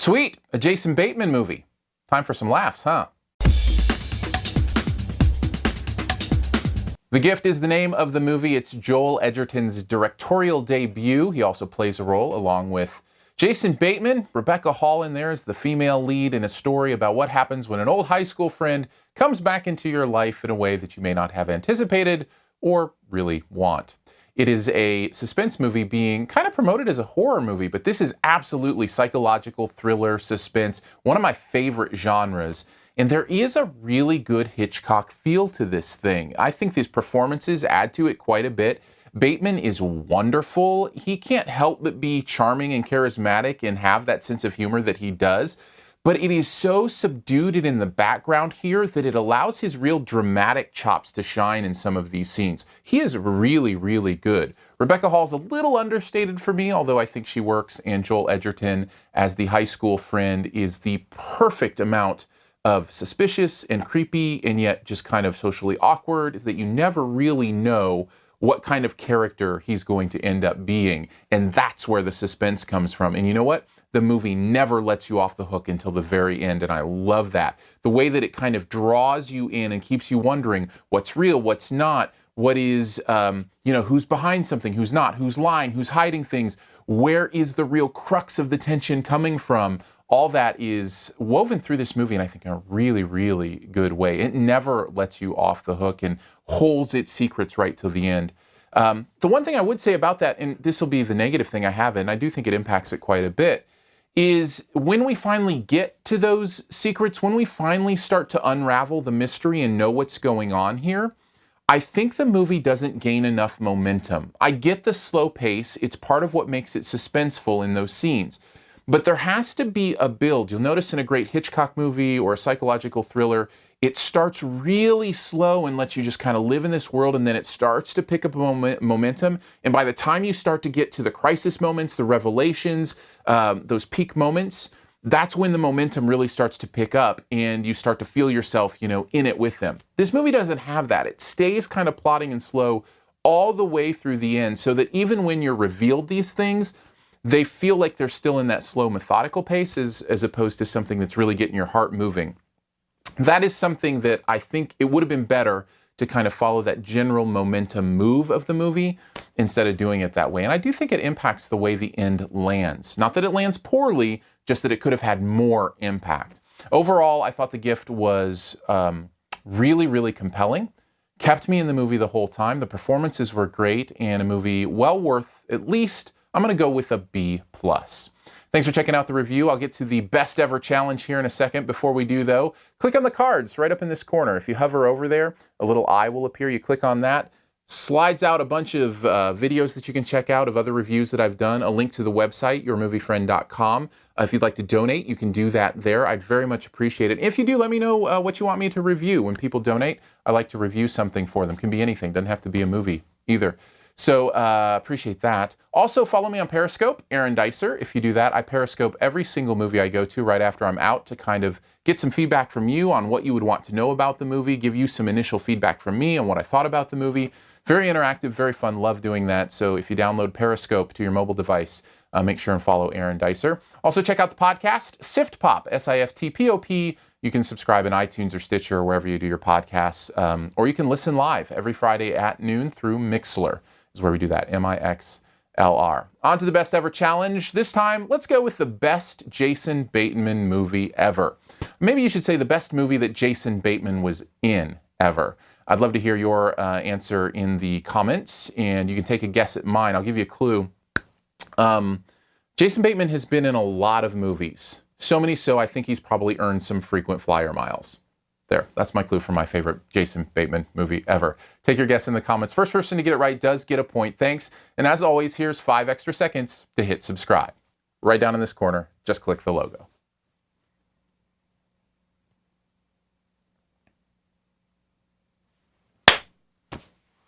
Sweet, a Jason Bateman movie. Time for some laughs, huh? The Gift is the name of the movie. It's Joel Edgerton's directorial debut. He also plays a role along with Jason Bateman. Rebecca Hall in there is the female lead in a story about what happens when an old high school friend comes back into your life in a way that you may not have anticipated or really want. It is a suspense movie being kind of promoted as a horror movie, but this is absolutely psychological thriller, suspense, one of my favorite genres. And there is a really good Hitchcock feel to this thing. I think these performances add to it quite a bit. Bateman is wonderful. He can't help but be charming and charismatic and have that sense of humor that he does. But it is so subdued and in the background here that it allows his real dramatic chops to shine in some of these scenes. He is really, really good. Rebecca Hall's a little understated for me, although I think she works, and Joel Edgerton as the high school friend is the perfect amount of suspicious and creepy and yet just kind of socially awkward, is that you never really know what kind of character he's going to end up being. And that's where the suspense comes from. And you know what? The movie never lets you off the hook until the very end, and I love that. The way that it kind of draws you in and keeps you wondering what's real, what's not, what is, who's behind something, who's not, who's lying, who's hiding things, where is the real crux of the tension coming from? All that is woven through this movie, and I think in a really, really good way. It never lets you off the hook and holds its secrets right till the end. The one thing I would say about that, and this will be the negative thing I have, and I do think it impacts it quite a bit, is when we finally get to those secrets, when we finally start to unravel the mystery and know what's going on here, I think the movie doesn't gain enough momentum. I get the slow pace. It's part of what makes it suspenseful in those scenes. But there has to be a build. You'll notice in a great Hitchcock movie or a psychological thriller, it starts really slow and lets you just kind of live in this world, and then it starts to pick up momentum. And by the time you start to get to the crisis moments, the revelations, those peak moments, that's when the momentum really starts to pick up and you start to feel yourself, in it with them. This movie doesn't have that. It stays kind of plodding and slow all the way through the end, so that even when you're revealed these things, they feel like they're still in that slow, methodical pace as opposed to something that's really getting your heart moving. That is something that I think it would have been better to kind of follow that general momentum move of the movie instead of doing it that way. And I do think it impacts the way the end lands. Not that it lands poorly, just that it could have had more impact. Overall, I thought The Gift was really, really compelling. Kept me in the movie the whole time. The performances were great, and a movie well worth at least, I'm going to go with a B+. Thanks for checking out the review. I'll get to the best ever challenge here in a second. Before we do, though, click on the cards right up in this corner. If you hover over there, a little eye will appear. You click on that. Slides out a bunch of videos that you can check out of other reviews that I've done. A link to the website, yourmoviefriend.com. If you'd like to donate, you can do that there. I'd very much appreciate it. If you do, let me know what you want me to review. When people donate, I like to review something for them. Can be anything. Doesn't have to be a movie either. So appreciate that. Also, follow me on Periscope, Aaron Dicer. If you do that, I Periscope every single movie I go to right after I'm out to kind of get some feedback from you on what you would want to know about the movie, give you some initial feedback from me on what I thought about the movie. Very interactive, very fun, love doing that. So if you download Periscope to your mobile device, make sure and follow Aaron Dicer. Also, check out the podcast, SiftPop, SiftPop. You can subscribe in iTunes or Stitcher or wherever you do your podcasts, or you can listen live every Friday at noon through Mixlr. Is where we do that, Mixlr. On to the best ever challenge. This time, let's go with the best Jason Bateman movie ever. Maybe you should say the best movie that Jason Bateman was in ever. I'd love to hear your answer in the comments, and you can take a guess at mine. I'll give you a clue. Jason Bateman has been in a lot of movies. So many so, I think he's probably earned some frequent flyer miles. There, that's my clue for my favorite Jason Bateman movie ever. Take your guess in the comments. First person to get it right does get a point. Thanks. And as always, here's 5 extra seconds to hit subscribe. Right down in this corner, just click the logo.